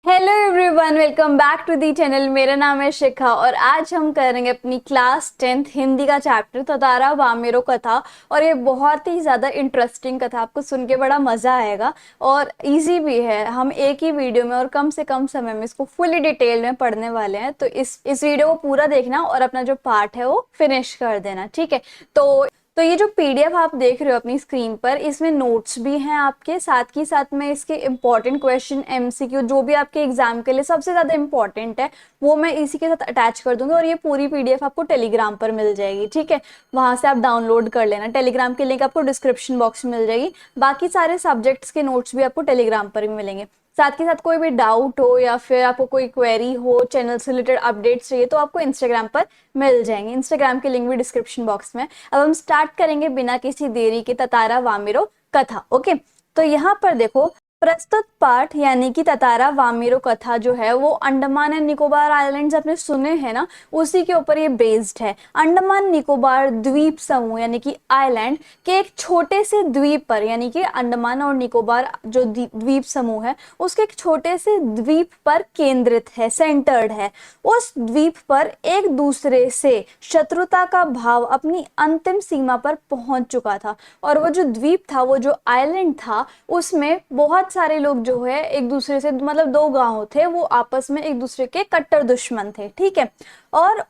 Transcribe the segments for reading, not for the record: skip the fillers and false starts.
Hello everyone, welcome back to the channel. मेरा नाम है शिखा और आज हम करेंगे अपनी क्लास 10th हिंदी का चैप्टर ततारा वामेरो कथा। और ये बहुत ही ज़्यादा इंटरेस्टिंग कथा, आपको सुन के बड़ा मज़ा आएगा और इजी भी है। हम एक ही वीडियो में और कम से कम समय में इसको फुली डिटेल में पढ़ने वाले हैं, तो इस वीडियो को पूरा देखना और अपना जो पार्ट है वो फिनिश कर देना, ठीक है। तो ये जो पीडीएफ आप देख रहे हो अपनी स्क्रीन पर, इसमें नोट्स भी हैं आपके, साथ ही साथ में इसके इम्पॉर्टेंट क्वेश्चन एमसीक्यू जो भी आपके एग्जाम के लिए सबसे ज़्यादा इंपॉर्टेंट है वो मैं इसी के साथ अटैच कर दूंगी। और ये पूरी पीडीएफ आपको टेलीग्राम पर मिल जाएगी, ठीक है। वहां से आप डाउनलोड कर लेना, टेलीग्राम की लिंक आपको डिस्क्रिप्शन बॉक्स में मिल जाएगी। बाकी सारे सब्जेक्ट्स के नोट्स भी आपको टेलीग्राम पर भी मिलेंगे। साथ के साथ कोई भी डाउट हो या फिर आपको कोई क्वेरी हो, चैनल से रिलेटेड अपडेट्स चाहिए, तो आपको इंस्टाग्राम पर मिल जाएंगे। इंस्टाग्राम की लिंक भी डिस्क्रिप्शन बॉक्स में। अब हम स्टार्ट करेंगे बिना किसी देरी के ततारा वामेरो कथा। ओके, तो यहाँ पर देखो, प्रस्तुत पाठ यानी कि ततारा वामेरो कथा जो है वो अंडमान एंड निकोबार आइलैंड्स आपने सुने हैं ना, उसी के ऊपर ये बेस्ड है। अंडमान निकोबार द्वीप समूह यानी कि आइलैंड के एक छोटे से द्वीप पर, यानी कि अंडमान और निकोबार जो द्वीप समूह है उसके एक छोटे से द्वीप पर केंद्रित है, सेंटर्ड है। उस द्वीप पर एक दूसरे से शत्रुता का भाव अपनी अंतिम सीमा पर पहुंच चुका था। और वो जो द्वीप था, वो जो आइलैंड था, उसमें बहुत सारे लोग जो है एक दूसरे से, मतलब दो गांव थे, वो आपस में एक दूसरे के कट्टर दुश्मन थे, ठीक है। और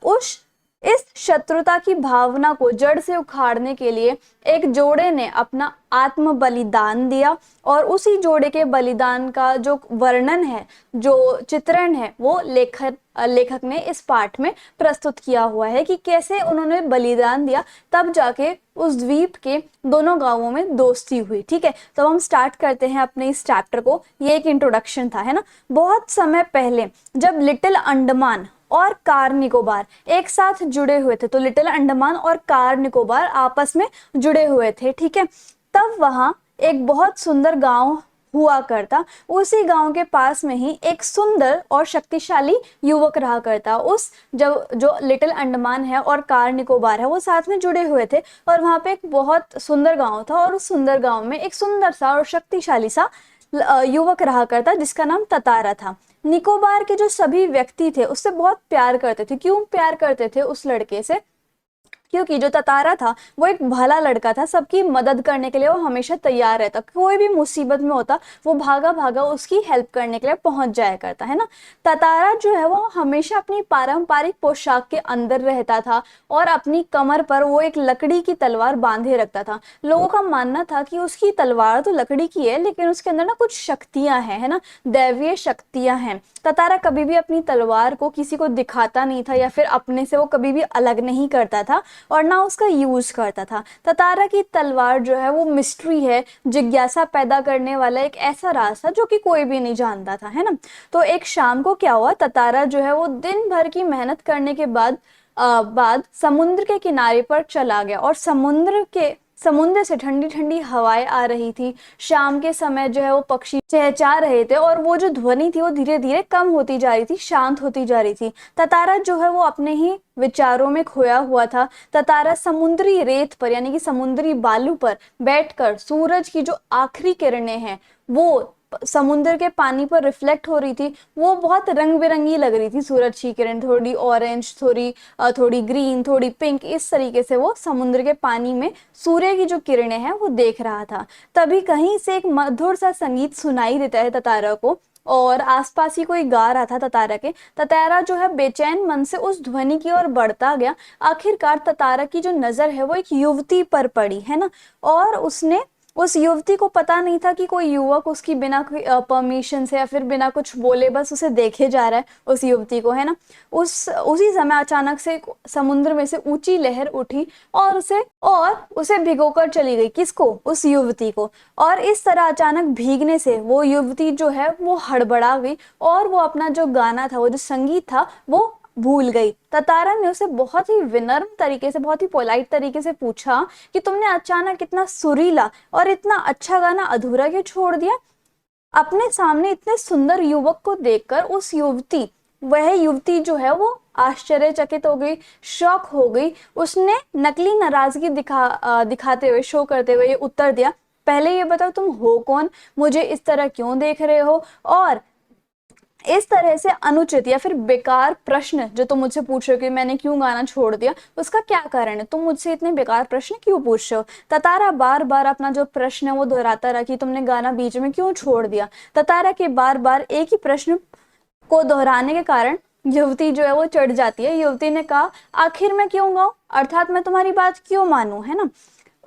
इस शत्रुता की भावना को जड़ से उखाड़ने के लिए एक जोड़े ने अपना आत्म बलिदान दिया। और उसी जोड़े के बलिदान का जो वर्णन है, जो चित्रण है, वो लेखक ने इस पाठ में प्रस्तुत किया हुआ है कि कैसे उन्होंने बलिदान दिया, तब जाके उस द्वीप के दोनों गांवों में दोस्ती हुई, ठीक है। तो हम स्टार्ट करते हैं अपने इस चैप्टर को। ये एक इंट्रोडक्शन था, है ना। बहुत समय पहले जब लिटिल अंडमान और कार निकोबार एक साथ जुड़े हुए थे, तो लिटिल अंडमान और कार निकोबार आपस में जुड़े हुए थे, ठीक है। तब वहां एक बहुत सुंदर गांव हुआ करता। उसी गांव के पास में ही एक सुंदर और शक्तिशाली युवक रहा करता। उस जब जो लिटिल अंडमान है और कार निकोबार है वो साथ में जुड़े हुए थे, और वहां पे एक बहुत सुंदर गांव था, और उस सुंदर गांव में एक सुंदर सा और शक्तिशाली सा युवक रहा करता जिसका नाम ततारा था। निकोबार के जो सभी व्यक्ति थे उससे बहुत प्यार करते थे। क्यों प्यार करते थे उस लड़के से? क्योंकि जो ततारा था वो एक भला लड़का था, सबकी मदद करने के लिए वो हमेशा तैयार रहता। कोई भी मुसीबत में होता वो भागा भागा उसकी हेल्प करने के लिए पहुंच जाया करता, है ना। ततारा जो है वो हमेशा अपनी पारंपरिक पोशाक के अंदर रहता था और अपनी कमर पर वो एक लकड़ी की तलवार बांधे रखता था। लोगों का मानना था कि उसकी तलवार तो लकड़ी की है, लेकिन उसके अंदर ना कुछ शक्तियां हैं, है ना, दैवीय शक्तियां हैं। ततारा कभी भी अपनी तलवार को किसी को दिखाता नहीं था, या फिर अपने से वो कभी भी अलग नहीं करता था और ना उसका यूज करता था। ततारा की तलवार जो है वो मिस्ट्री है, जिज्ञासा पैदा करने वाला एक ऐसा रास्ता जो कि कोई भी नहीं जानता था, है ना। तो एक शाम को क्या हुआ, ततारा जो है वो दिन भर की मेहनत करने के बाद समुद्र के किनारे पर चला गया। और समुद्र से ठंडी ठंडी हवाएं आ रही थी। शाम के समय जो है वो पक्षी चहचहा रहे थे, और वो जो ध्वनि थी वो धीरे धीरे कम होती जा रही थी, शांत होती जा रही थी। ततारा जो है वो अपने ही विचारों में खोया हुआ था। ततारा समुद्री रेत पर, यानी कि समुद्री बालू पर बैठकर सूरज की जो आखिरी किरणें हैं वो समुद्र के पानी पर रिफ्लेक्ट हो रही थी। वो बहुत रंग बिरंगी लग रही थी सूरज की किरण, थोड़ी ऑरेंज, थोड़ी ग्रीन, थोड़ी पिंक, इस तरीके से वो समुद्र के पानी में सूर्य की जो किरणें हैं वो देख रहा था। तभी कहीं से एक मधुर सा संगीत सुनाई देता है ततारा को, और आसपास ही कोई गा रहा था ततारा के। ततारा जो है बेचैन मन से उस ध्वनि की ओर बढ़ता गया। आखिरकार ततारा की जो नजर है वो एक युवती पर पड़ी, है ना। और उसने उस युवती को पता नहीं था कि कोई युवक उसकी बिना परमिशन से या फिर बिना कुछ बोले बस उसे देखे जा रहा है, उस युवती को, है ना। उसी समय अचानक से समुद्र में से ऊंची लहर उठी और उसे भिगोकर चली गई। किसको? उस युवती को। और इस तरह अचानक भीगने से वो युवती जो है वो हड़बड़ा गई, और वो अपना जो गाना था, वो जो संगीत था, वो भूल गई। ततारा ने उसे बहुत ही विनम्र तरीके से, बहुत ही पोलाइट तरीके से पूछा कि तुमने अचानक इतना सुरीला और इतना अच्छा गाना अधूरा क्यों छोड़ दिया? अपने सामने इतने सुंदर युवक को देखकर वह युवती जो है वो आश्चर्यचकित हो गई, शॉक हो गई। उसने नकली नाराजगी दिखाते हुए, शो करते हुए ये उत्तर दिया, पहले ये बताओ तुम हो कौन, मुझे इस तरह क्यों देख रहे हो, और इस तरह से अनुचित या फिर बेकार प्रश्न जो तुम मुझसे पूछ रहे हो कि मैंने क्यों गाना छोड़ दिया, उसका क्या कारण है, तुम मुझसे इतने बेकार प्रश्न क्यों पूछ रहे हो। ततारा बार बार अपना जो प्रश्न है वो दोहराता रहा कि तुमने गाना बीच में क्यों छोड़ दिया। ततारा के बार बार एक ही प्रश्न को दोहराने के कारण युवती जो है वो चढ़ जाती है। युवती ने कहा, आखिर मैं क्यों गाऊं, अर्थात मैं तुम्हारी बात क्यों मानूं, है ना।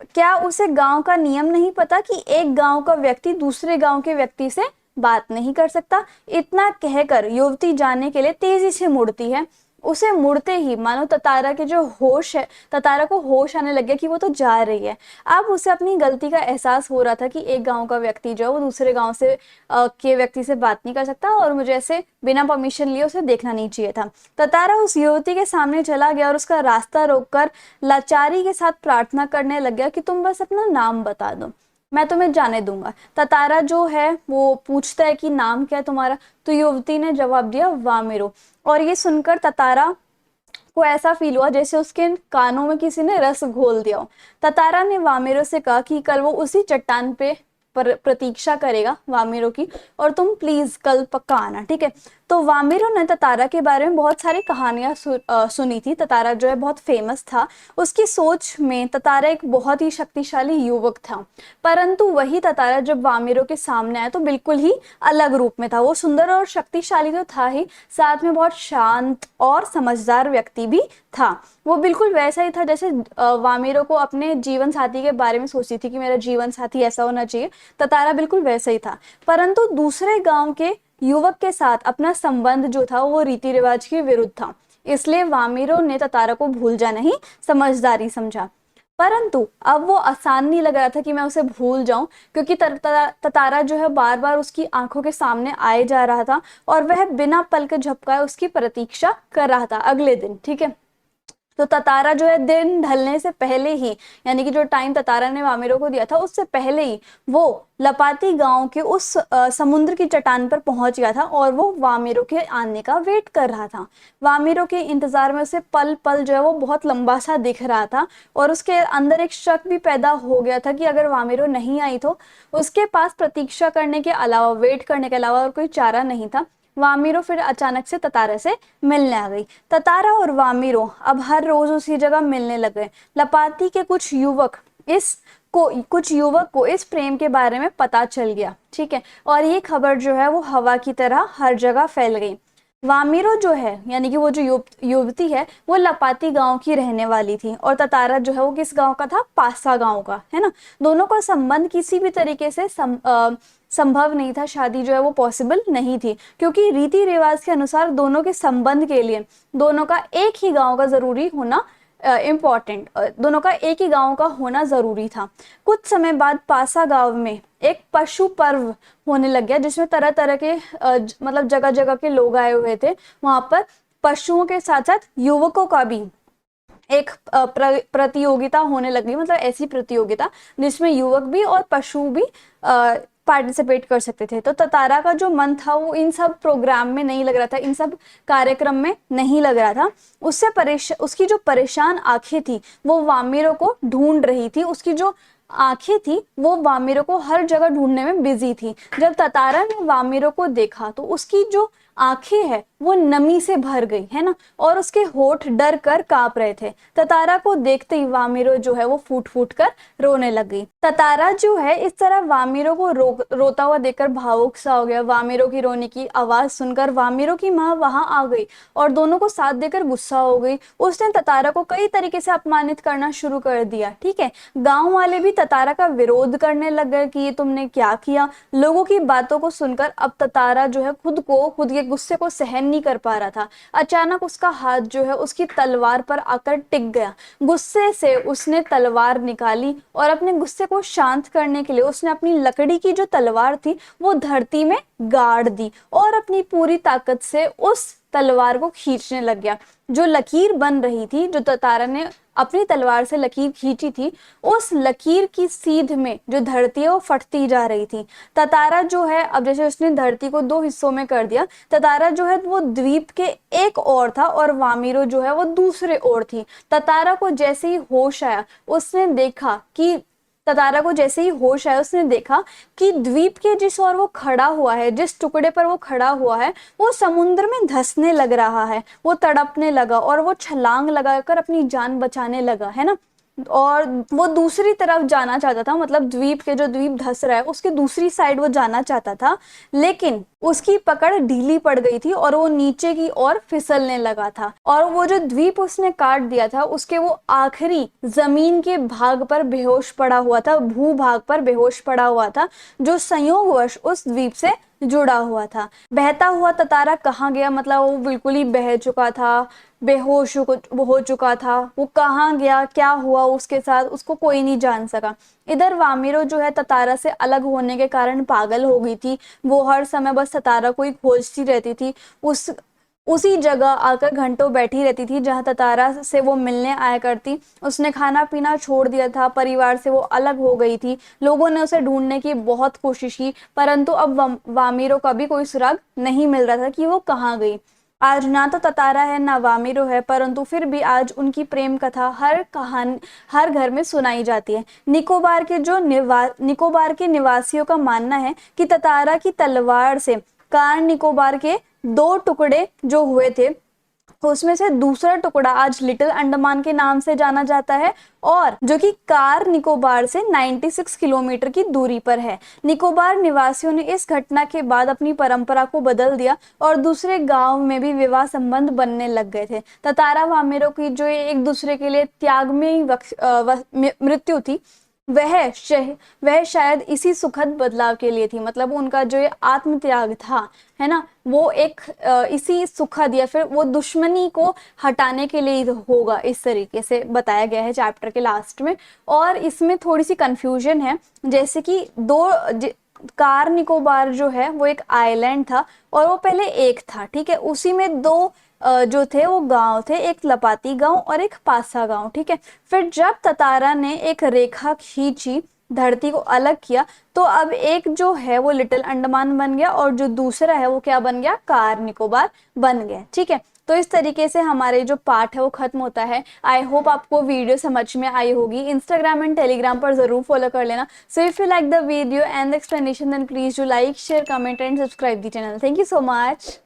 क्या उसे गांव का नियम नहीं पता कि एक गांव का व्यक्ति दूसरे गांव के व्यक्ति से बात नहीं कर सकता। इतना कहकर युवती जाने के लिए तेजी से मुड़ती है। उसे मुड़ते ही मानो ततारा के जो होश है, ततारा को होश आने लग गया कि वो तो जा रही है। अब उसे अपनी गलती का एहसास हो रहा था कि एक गांव का व्यक्ति जो है वो दूसरे गांव से के व्यक्ति से बात नहीं कर सकता और मुझे ऐसे बिना परमिशन लिए उसे देखना नहीं चाहिए था। ततारा उस युवती के सामने चला गया और उसका रास्ता रोककर लाचारी के साथ प्रार्थना करने लग गया कि तुम बस अपना नाम बता दो, मैं तुम्हें जाने दूंगा। ततारा जो है वो पूछता है कि नाम क्या है तुम्हारा, तो युवती ने जवाब दिया वामिरो। और ये सुनकर ततारा को ऐसा फील हुआ जैसे उसके कानों में किसी ने रस घोल दिया हो। ततारा ने वामिरो से कहा कि कल वो उसी चट्टान पे प्रतीक्षा करेगा वामिरो की, और तुम प्लीज कल पक्का आना, ठीक है। तो वामिरो ने ततारा के बारे में बहुत सारी कहानियां सुनी थी। ततारा जो है बहुत फेमस था। उसकी सोच में ततारा एक बहुत ही शक्तिशाली युवक था, परंतु वही ततारा जब वामिरो के सामने आया तो बिल्कुल ही अलग रूप में था। वो सुंदर और शक्तिशाली तो था ही, साथ में बहुत शांत और समझदार व्यक्ति भी था। वो बिल्कुल वैसा ही था जैसे वामिरो को अपने जीवन साथी के बारे में सोचती थी कि मेरा जीवन साथी ऐसा होना चाहिए। ततारा बिल्कुल वैसा ही था, परंतु दूसरे गांव के युवक के साथ अपना संबंध जो था वो रीति रिवाज के विरुद्ध था। इसलिए वामिरो ने ततारा को भूल जाना ही समझदारी समझा। परंतु अब वो आसान नहीं लग रहा था कि मैं उसे भूल जाऊं, क्योंकि ततारा जो है बार बार उसकी आंखों के सामने आए जा रहा था और वह बिना पलक झपकाए उसकी प्रतीक्षा कर रहा था अगले दिन, ठीक है। तो ततारा जो है दिन ढलने से पहले ही, यानी कि जो टाइम ततारा ने वामिरो को दिया था उससे पहले ही वो लपाती गांव के उस समुद्र की चट्टान पर पहुंच गया था और वो वामिरो के आने का वेट कर रहा था। वामिरो के इंतजार में उसे पल पल जो है वो बहुत लंबा सा दिख रहा था और उसके अंदर एक शक भी पैदा हो गया था कि अगर वामिरो नहीं आई तो उसके पास प्रतीक्षा करने के अलावा, वेट करने के अलावा और कोई चारा नहीं था। वामिरो फिर अचानक से ततारा से मिलने आ गई। ततारा और वामिरो अब हर रोज उसी जगह मिलने लगे। लपाती के कुछ युवक को इस प्रेम के बारे में पता चल गया, ठीक है, और ये खबर जो है वो हवा की तरह हर जगह फैल गई। वामिरो जो है यानी कि वो जो युवती है वो लपाती गांव की रहने वाली थी और ततारा जो है वो किस गांव का था, पासा गांव का, है ना। दोनों का संबंध किसी भी तरीके से संभव नहीं था, शादी जो है वो पॉसिबल नहीं थी, क्योंकि रीति रिवाज के अनुसार दोनों के संबंध के लिए दोनों का एक ही गांव का जरूरी होना इम्पॉर्टेंट, दोनों का एक ही गांव का होना जरूरी था। कुछ समय बाद पासा गांव में एक पशु पर्व होने लग गया जिसमें तरह तरह के मतलब जगह जगह के लोग आए हुए थे। वहां पर पशुओं के साथ साथ युवकों का भी एक प्रतियोगिता होने लगी, मतलब ऐसी प्रतियोगिता जिसमें युवक भी और पशु भी पार्टिसिपेट कर सकते थे। तो ततारा का जो मन था वो इन सब प्रोग्राम में नहीं लग रहा था, इन सब कार्यक्रम में नहीं लग रहा था। उसकी जो परेशान आंखें थी वो वामिरो को ढूंढ रही थी, उसकी जो आंखें थी वो वामिरो को हर जगह ढूंढने में बिजी थी। जब ततारा ने वामिरो को देखा तो उसकी जो आंखें है वो नमी से भर गई, है ना, और उसके होठ डर कर कांप रहे थे। ततारा को देखते ही वामिरो जो है वो फूट फूट कर रोने लग गई। ततारा जो है इस तरह वामिरो को रोता हुआ देखकर भावुक सा हो गया। वामिरो की रोने की आवाज सुनकर वामिरो की माँ वहां आ गई और दोनों को साथ देकर गुस्सा हो गई। उसने ततारा को कई तरीके से अपमानित करना शुरू कर दिया, ठीक है। गांव वाले भी ततारा का विरोध करने लग गए कि ये तुमने क्या किया। लोगों की बातों को सुनकर अब ततारा जो है खुद के गुस्से को सहन नहीं कर पा रहा था। अचानक उसका हाथ जो है उसकी तलवार पर आकर टिक गया। गुस्से से उसने तलवार निकाली और अपने गुस्से को शांत करने के लिए उसने अपनी लकड़ी की जो तलवार थी वो धरती में गाड़ दी और अपनी पूरी ताकत से उस तलवार को खींचने लग गया। जो लकीर बन रही थी, जो ततारा ने अपनी तलवार से लकीर खींची थी, उस लकीर की सीध में जो धरती है वो फटती जा रही थी। ततारा जो है अब जैसे उसने धरती को दो हिस्सों में कर दिया, ततारा जो है वो द्वीप के एक ओर था और वामिरो जो है वो दूसरे ओर थी। ततारा को जैसे ही होश आया उसने देखा कि ततारा को जैसे ही होश आया उसने देखा कि द्वीप के जिस ओर वो खड़ा हुआ है, जिस टुकड़े पर वो खड़ा हुआ है, वो समुद्र में धंसने लग रहा है, वो तड़पने लगा और वो छलांग लगाकर अपनी जान बचाने लगा, है ना। और वो दूसरी तरफ जाना चाहता था, मतलब द्वीप के जो द्वीप धंस रहा है उसके दूसरी साइड वो जाना चाहता था, लेकिन उसकी पकड़ ढीली पड़ गई थी और वो नीचे की ओर फिसलने लगा था। और वो जो द्वीप उसने काट दिया था उसके वो आखिरी जमीन के भाग पर बेहोश पड़ा हुआ था, भूभाग पर बेहोश पड़ा हुआ था, जो संयोगवश उस द्वीप से जुड़ा हुआ था। बहता हुआ ततारा कहाँ गया, मतलब वो बिल्कुल ही बह चुका था, बेहोश हो चुका था। वो कहाँ गया, क्या हुआ उसके साथ, उसको कोई नहीं जान सका। इधर वामिरो जो है ततारा से अलग होने के कारण पागल हो गई थी। वो हर समय बस ततारा को ही खोजती रहती थी, उसी जगह आकर घंटों बैठी रहती थी जहां ततारा से वो मिलने आया करती। उसने खाना पीना छोड़ दिया था, परिवार से वो अलग हो गई थी। लोगों ने उसे ढूंढने की बहुत कोशिश की, परंतु अब वामिरो का भी कोई सुराग नहीं मिल रहा था कि वो कहाँ गई। आज ना तो ततारा है ना वामिरो है, परंतु फिर भी आज उनकी प्रेम कथा हर घर में सुनाई जाती है। निकोबार के निवासियों का मानना है कि ततारा की तलवार से कार निकोबार के दो टुकड़े जो हुए थे, उसमें से दूसरा टुकड़ा आज लिटिल अंडमान के नाम से जाना जाता है, और जो कि कार निकोबार से 96 किलोमीटर की दूरी पर है। निकोबार निवासियों ने इस घटना के बाद अपनी परंपरा को बदल दिया और दूसरे गांव में भी विवाह संबंध बनने लग गए थे। ततारा वामेरो की जो एक दूसरे के लिए त्यागमयी मृत्यु थी, वह शायद इसी सुखद बदलाव के लिए थी। मतलब उनका जो ये आत्म त्याग था, है ना, वो एक इसी सुखद या फिर वो दुश्मनी को हटाने के लिए होगा, इस तरीके से बताया गया है चैप्टर के लास्ट में। और इसमें थोड़ी सी कंफ्यूजन है, जैसे कि कार निकोबार जो है वो एक आइलैंड था और वो पहले एक था, ठीक है। उसी में दो जो थे वो गांव थे, एक लपाती गांव और एक पासा गांव, ठीक है। फिर जब ततारा ने एक रेखा खींची, धरती को अलग किया, तो अब एक जो है वो लिटिल अंडमान बन गया और जो दूसरा है वो क्या बन गया, कार निकोबार बन गया, ठीक है। तो इस तरीके से हमारे जो पार्ट है वो खत्म होता है। आई होप आपको वीडियो समझ में आई होगी। इंस्टाग्राम एंड टेलीग्राम पर जरूर फॉलो कर लेना। So if you like the video and the explanation then please do like share comment and subscribe the channel. Thank you so much.